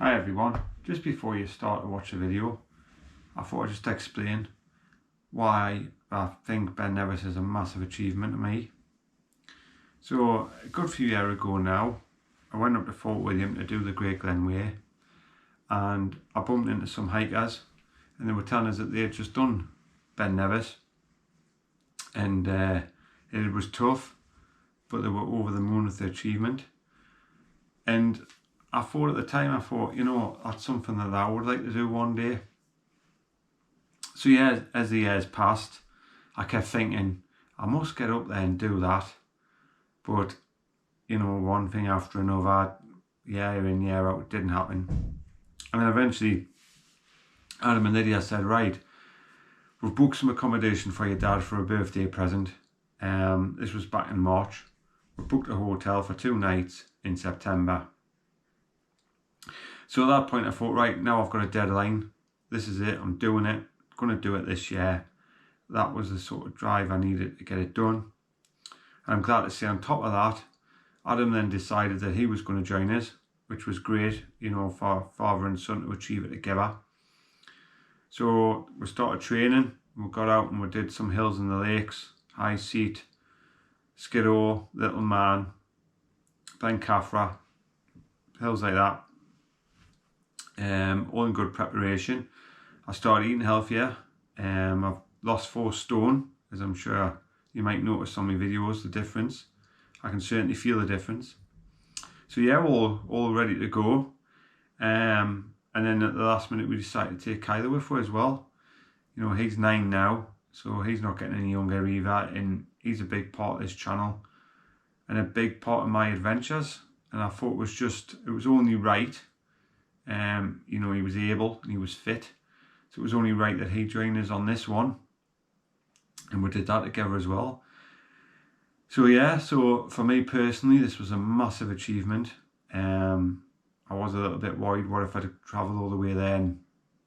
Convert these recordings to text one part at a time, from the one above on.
Hi everyone, just before you start to watch the video, I thought I'd just explain why I think Ben Nevis is a massive achievement to me. So a good few years ago now, I went up to Fort William to do the Great Glen Way, and I bumped into some hikers and they were telling us that they had just done Ben Nevis, and it was tough, but they were over the moon with the achievement. And I thought at the time, you know, that's something that I would like to do one day. So yeah, as the years passed, I kept thinking, I must get up there and do that. But, you know, one thing after another, year in, year out, it didn't happen. And then eventually, Adam and Lydia said, right, we've booked some accommodation for your dad for a birthday present. This was back in March. We booked a hotel for 2 nights in September. So at that point I thought, right, now I've got a deadline. This is it, I'm doing it. I'm going to do it this year. That was the sort of drive I needed to get it done. And I'm glad to say on top of that, Adam then decided that he was going to join us, which was great, you know, for father and son to achieve it together. So we started training, we got out and we did some hills in the lakes, High Seat, Skiddaw, Little Man, Caffra, hills like that. All in good preparation. I started eating healthier. I've lost 4 stone, as I'm sure you might notice on my videos, the difference. I can certainly feel the difference. So yeah, all ready to go. And then at the last minute we decided to take Kyler with us as well. You know, he's 9 now, so he's not getting any younger either, and he's a big part of this channel and a big part of my adventures. And I thought it was only right. You know, he was able and he was fit, so it was only right that he joined us on this one, and we did that together as well. So yeah, so for me personally, this was a massive achievement. I was a little bit worried, what if I'd travelled all the way there and,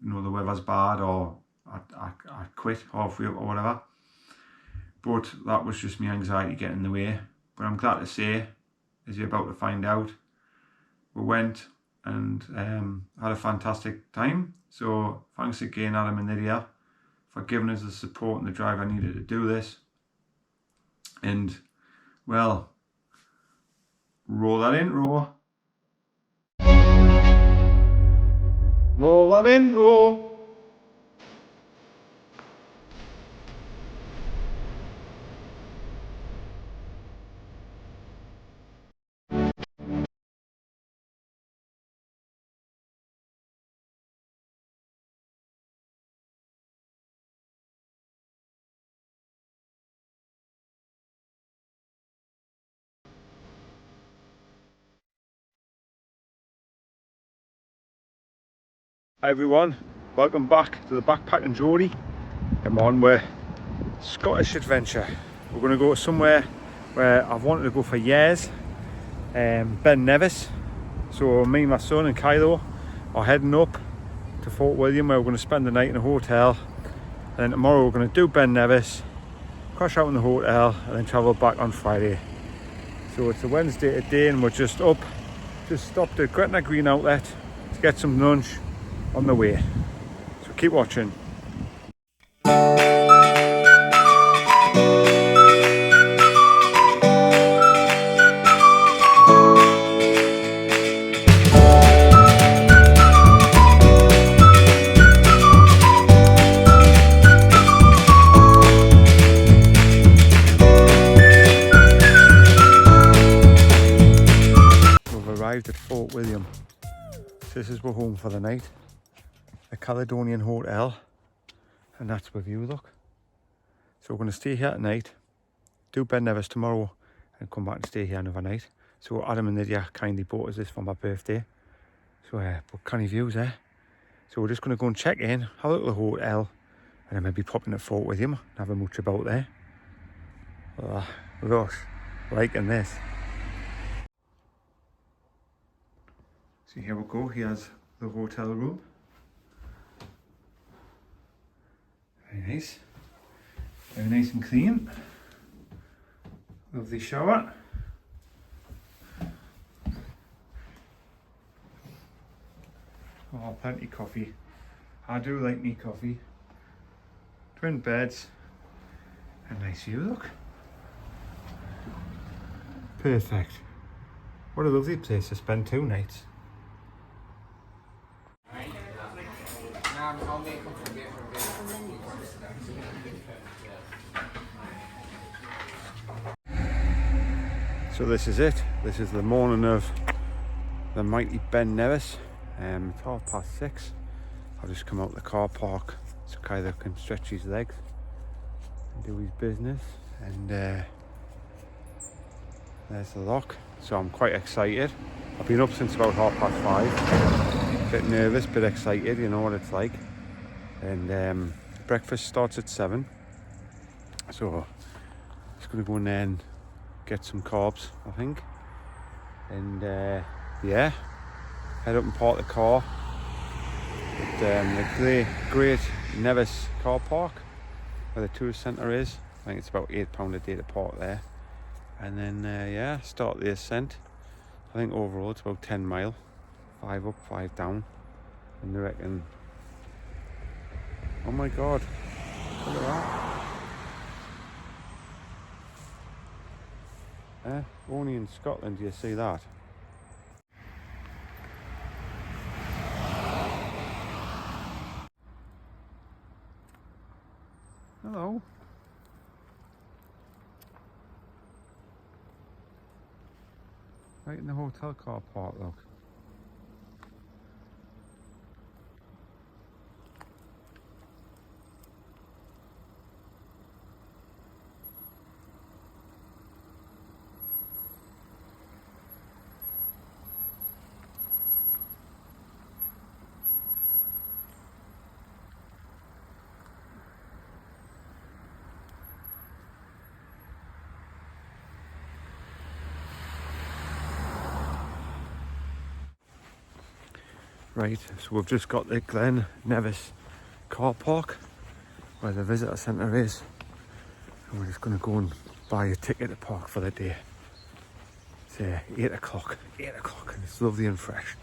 you know, the weather's bad, or I quit halfway up or whatever. But that was just my anxiety getting in the way. But I'm glad to say, as you're about to find out, we went and had a fantastic time. So thanks again, Adam and Lydia, for giving us the support and the drive I needed to do this. And well, roll that intro. Roll that intro. Hi everyone, welcome back to the Backpacking Geordie. Come on, we're Scottish adventure. We're going to go somewhere where I've wanted to go for years, Ben Nevis. So me, my son and Kylo are heading up to Fort William, where we're going to spend the night in a hotel. And then tomorrow we're going to do Ben Nevis, crash out in the hotel, and then travel back on Friday. So it's a Wednesday today and we're just stopped at Gretna Green Outlet to get some lunch on the way. So keep watching. We've arrived at Fort William. This is we're home for the night. A Caledonian hotel, and that's where you look. So we're going to stay here tonight, do Ben Nevis tomorrow, and come back and stay here another night. So Adam and Lydia kindly bought us this for my birthday. So but canny views there. So we're just going to go and check in, have a look at the hotel, and then maybe pop in at Fort William and have a mooch about there. Gosh, liking this. So here we go, here's the hotel room. Very nice and clean. Lovely shower. So, 'cause Oh, plenty of coffee. I do like me coffee. Twin beds. A nice view, look. Perfect. What a lovely place to spend 2 nights. So this is it. This is the morning of the mighty Ben Nevis. It's 6:30. I'll just come out of the car park so Kyler can stretch his legs and do his business. And there's the lock. So I'm quite excited. I've been up since about 5:30. Bit nervous, bit excited, you know what it's like. And breakfast starts at 7. So just gonna go in there and get some carbs, I think. And yeah, head up and park the car at the great Nevis car park where the tourist centre is. I think it's about £8 a day to park there. And then yeah, start the ascent. I think overall it's about 10 mile, 5 up, 5 down. And I reckon, oh my god, look at that. Only in Scotland do you see that. Hello. Right in the hotel car park, look. Right, so we've just got the Glen Nevis car park where the visitor centre is, and we're just going to go and buy a ticket to park for the day. It's 8 o'clock, and it's lovely and fresh.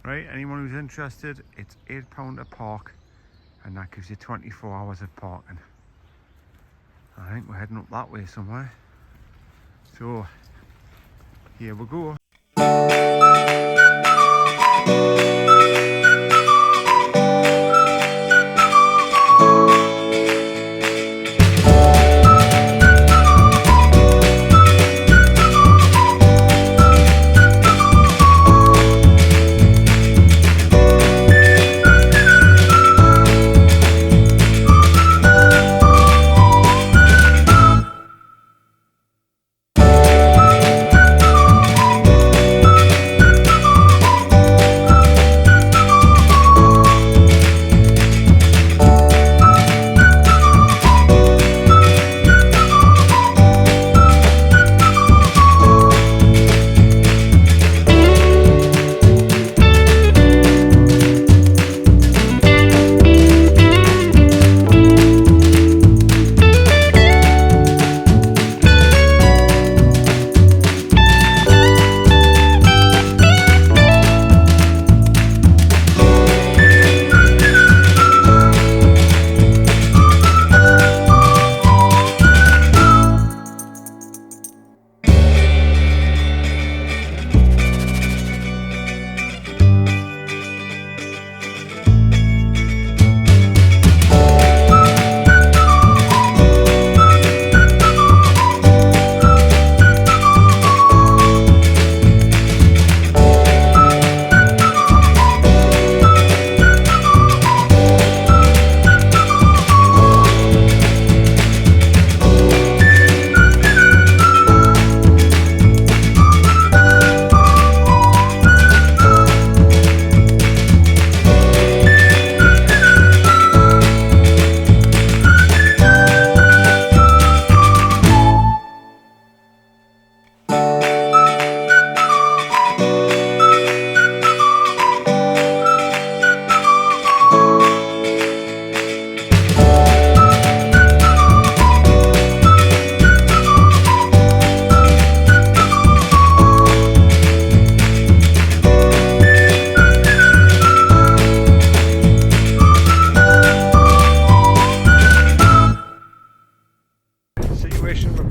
Right, anyone who's interested, it's £8 a park, and that gives you 24 hours of parking. I think we're heading up that way somewhere. So here we go.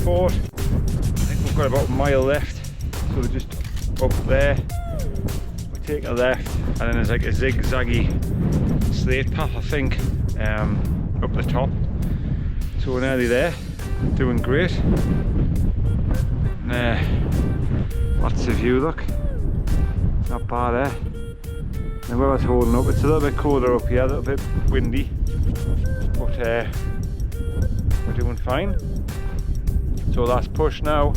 fort. I think we've got about a mile left, so we're just up there. We take a left, and then there's like a zigzaggy slate path, I think, up the top. So we're nearly there, doing great. That's the view, look. Not bad there. The weather's holding up. It's a little bit colder up here, a little bit windy, but we're doing fine. So last push now.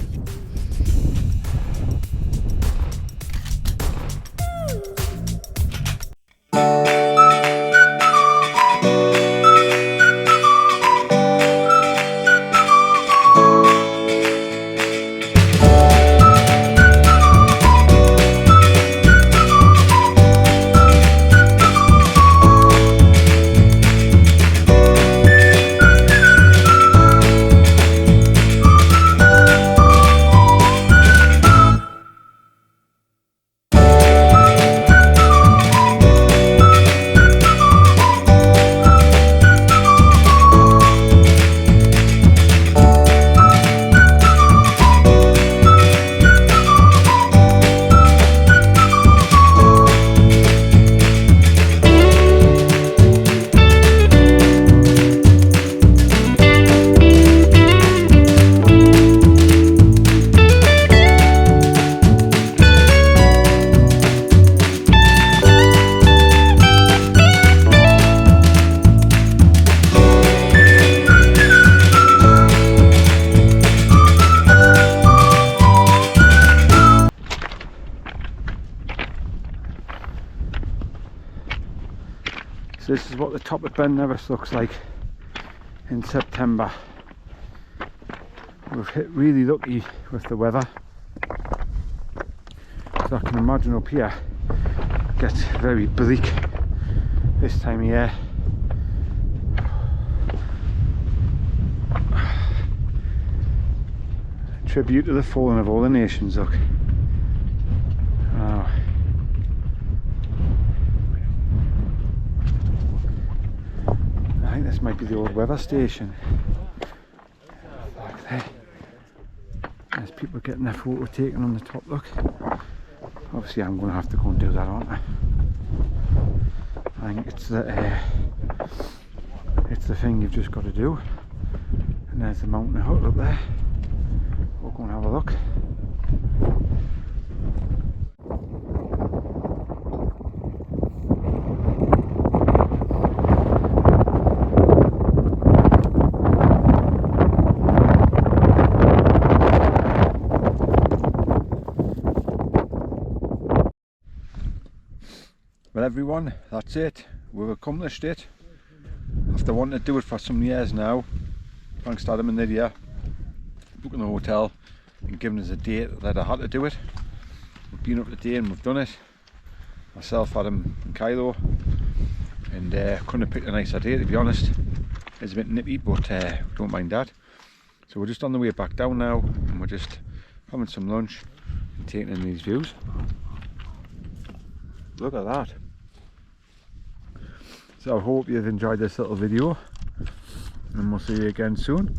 So this is what the top of Ben Nevis looks like in September. We've hit really lucky with the weather. So I can imagine up here it gets very bleak this time of year. Tribute to the fallen of all the nations, look. Oh. I think this might be the old weather station. Like there. There's people getting their photo taken on the top, look. Obviously I'm going to have to go and do that, aren't I? I think it's the thing you've just got to do. And there's the mountain hut up there. We'll go and have a look. Well everyone, that's it. We've accomplished it. After wanting to do it for some years now, thanks to Adam and Lydia booking the hotel and giving us a date that I had to do it. We've been up today and we've done it. Myself, Adam and Kylo, and couldn't have picked a nicer day, to be honest. It's a bit nippy, but don't mind that. So we're just on the way back down now, and we're just having some lunch and taking in these views. Look at that. So I hope you've enjoyed this little video, and we'll see you again soon.